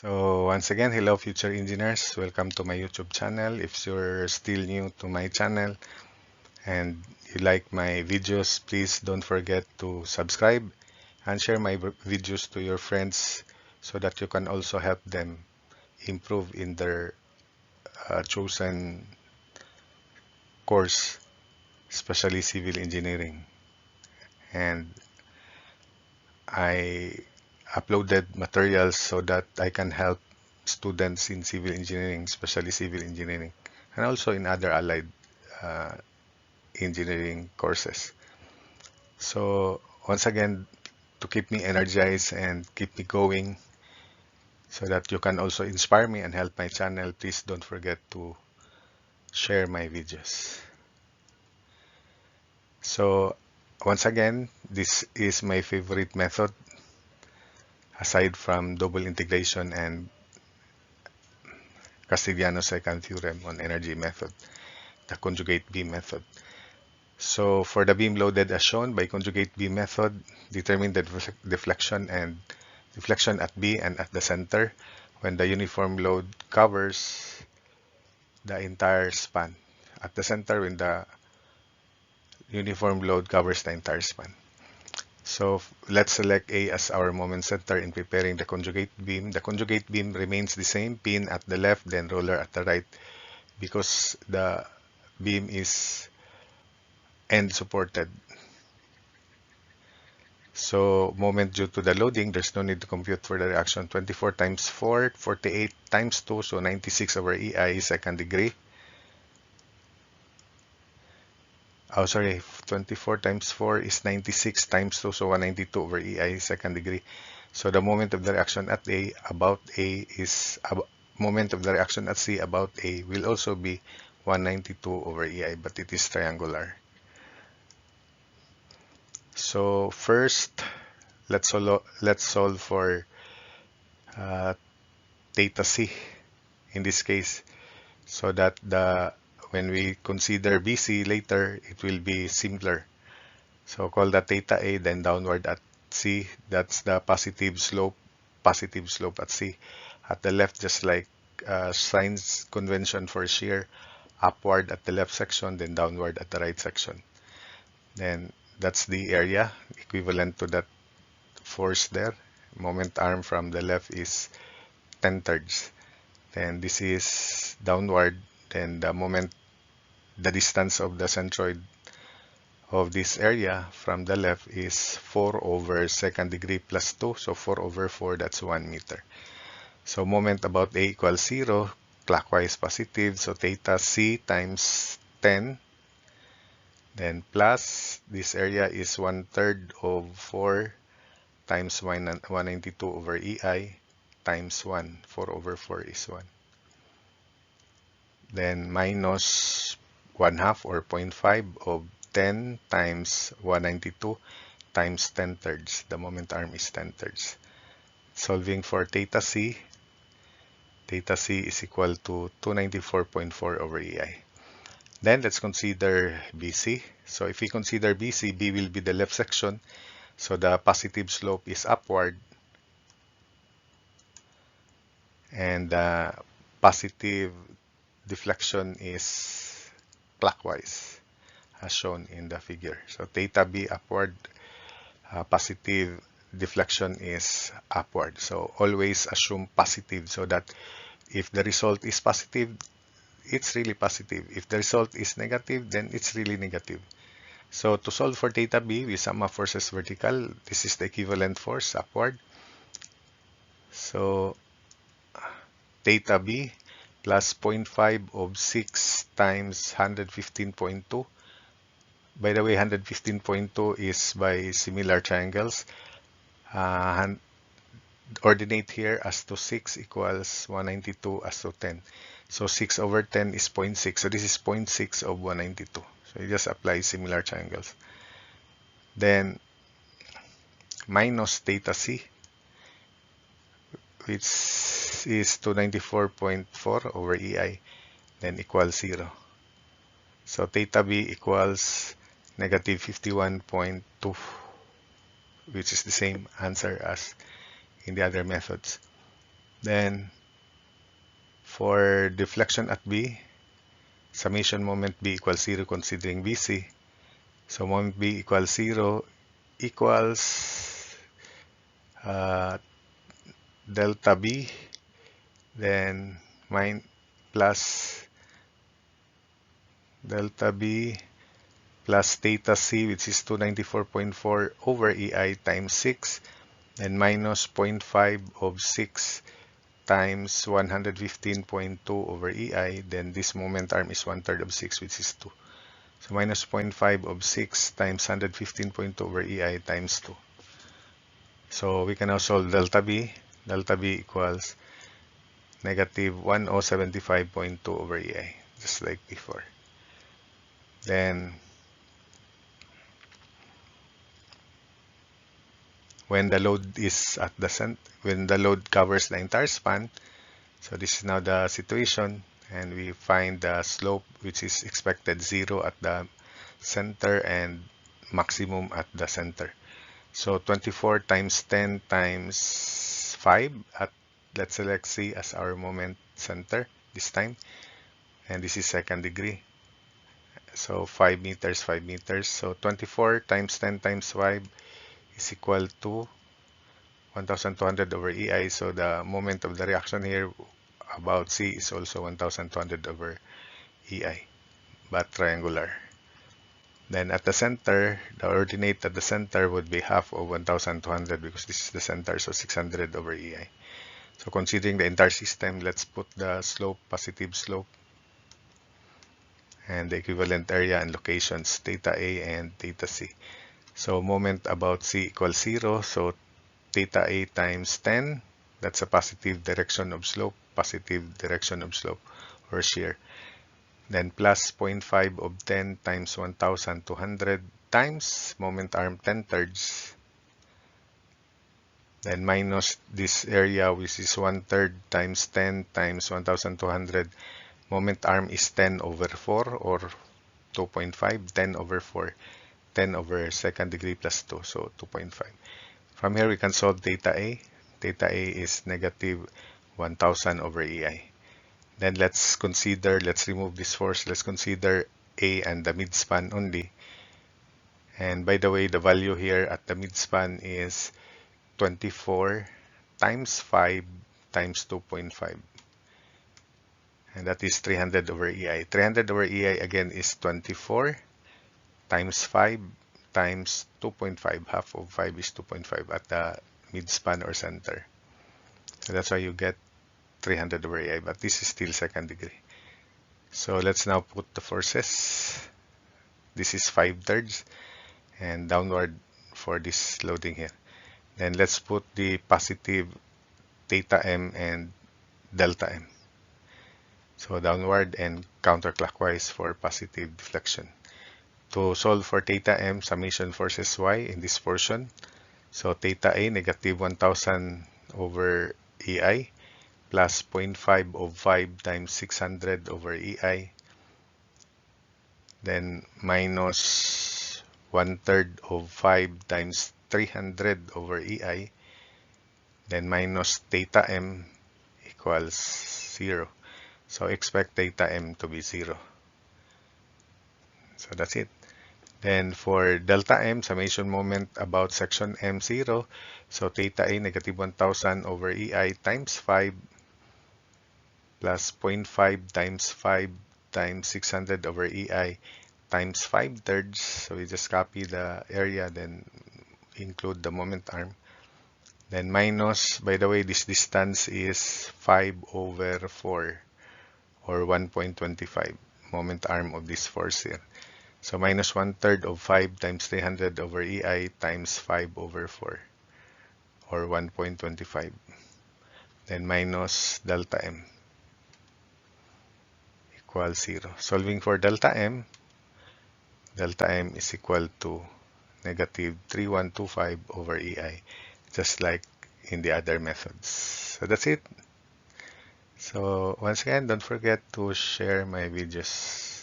So once again, hello future engineers, welcome to my YouTube channel. If you're still new to my channel and you like my videos, please don't forget to subscribe and share my videos to your friends so that you can also help them improve in their chosen course, especially civil engineering. And I uploaded materials so that I can help students in civil engineering, especially civil engineering, and also in other allied uh, engineering courses. So once again, to keep me energized and keep me going so that you can also inspire me and help my channel, please don't forget to share my videos. So once again, this is my favorite method aside from double integration and Castigliano's second theorem on energy method, the conjugate beam method. So for the beam loaded as shown by conjugate beam method, determine the deflection at B and at the center when the uniform load covers the entire span. At the center when the uniform load covers the entire span. So let's select A as our moment center in preparing the conjugate beam. The conjugate beam remains the same, pin at the left, then roller at the right, because the beam is end supported. So moment due to the loading, there's no need to compute for the reaction. 24 times 4, 48 times 2, so 96 over EI second degree. Oh, sorry, 24 times 4 is 96 times 2, so 192 over EI second degree. So the moment of the reaction at A about A is, moment of the reaction at C about A will also be 192 over EI, but it is triangular. So first, let's solve for theta C in this case, so that when we consider BC later, it will be simpler. So call that theta A, then downward at C. That's the positive slope at C. At the left, just like signs convention for shear, upward at the left section, then downward at the right section. Then that's the area equivalent to that force there. Moment arm from the left is 10/3. Then this is downward. Then the distance of the centroid of this area from the left is 4 over second degree plus 2. So 4 over 4, that's 1 meter. So moment about A equals 0, clockwise positive. So theta C times 10. Then plus, this area is 1/3 of 4 times 192 over EI times 1. 4 over 4 is 1. Then minus 1/2 or 0.5 of 10 times 192 times 10/3. The moment arm is 10/3. Solving for theta C is equal to 294.4 over EI. Then let's consider BC. So if we consider BC, B will be the left section. So the positive slope is upward and the positive deflection is clockwise as shown in the figure. So theta B upward, positive deflection is upward. So always assume positive so that if the result is positive, it's really positive. If the result is negative, then it's really negative. So to solve for theta B, we sum up forces vertical. This is the equivalent force upward. So theta B plus 0.5 of 6 times 115.2. By the way, 115.2 is by similar triangles. Ordinate here as to 6 equals 192 as to 10. So 6 over 10 is 0.6. So this is 0.6 of 192. So you just apply similar triangles. Then minus theta C, which is 294.4 over EI, then equals 0. So theta B equals negative 51.2, which is the same answer as in the other methods. Then for deflection at B, summation moment B equals 0 considering BC. So moment B equals 0 equals delta B, then mine plus delta B plus theta C, which is 294.4 over EI times 6, then minus 0.5 of 6 times 115.2 over EI, then this moment arm is 1/3 of 6, which is 2. So minus 0.5 of 6 times 115.2 over EI times 2. So we can now solve delta B. Delta B equals negative 1075.2 over EI, just like before. Then when the load is at the center, when the load covers the entire span, so this is now the situation, and we find the slope which is expected 0 at the center and maximum at the center. So 24 times 10 times 5 at, let's select C as our moment center this time, and this is second degree. So 5 meters, 5 meters. So 24 times 10 times 5 is equal to 1200 over EI. So the moment of the reaction here about C is also 1200 over EI, but triangular. Then at the center, the ordinate at the center would be half of 1200 because this is the center, so 600 over EI. So considering the entire system, let's put the slope, positive slope, and the equivalent area and locations, theta A and theta C. So moment about C equals 0, so theta A times 10, that's a positive direction of slope, positive direction of slope or shear. Then plus 0.5 of 10 times 1200 times moment arm 10/3. Then minus this area, which is 1/3 times 10 times 1200. Moment arm is 10 over 4 or 2.5, 10 over 4, 10 over second degree plus 2, so 2.5. From here we can solve theta A. Theta A is negative 1000 over EI. Then let's remove this force. Let's consider A and the midspan only. And by the way, the value here at the midspan is 24 times 5 times 2.5. And that is 300 over EI. 300 over EI again is 24 times 5 times 2.5. Half of 5 is 2.5 at the midspan or center. So that's why you get 300 over EI, but this is still second degree. So let's now put the forces. This is 5/3 and downward for this loading here. Then let's put the positive theta M and delta M. So downward and counterclockwise for positive deflection. To solve for theta M, summation forces Y in this portion. So theta A, negative 1000 over EI plus 0.5 of 5 times 600 over EI. Then minus 1/3 of 5 times 300 over EI. Then minus theta M equals 0. So expect theta M to be 0. So that's it. Then for delta M, summation moment about section M 0. So theta A, negative 1000 over EI times 5 plus 0.5 times 5 times 600 over EI times 5/3. So we just copy the area, then include the moment arm. Then minus, by the way, this distance is 5 over 4 or 1.25 moment arm of this force here. So minus 1/3 of 5 times 300 over EI times 5 over 4 or 1.25. Then minus delta M equals 0. Solving for delta M is equal to negative 3125 over EI, just like in the other methods. So that's it. So once again, don't forget to share my videos.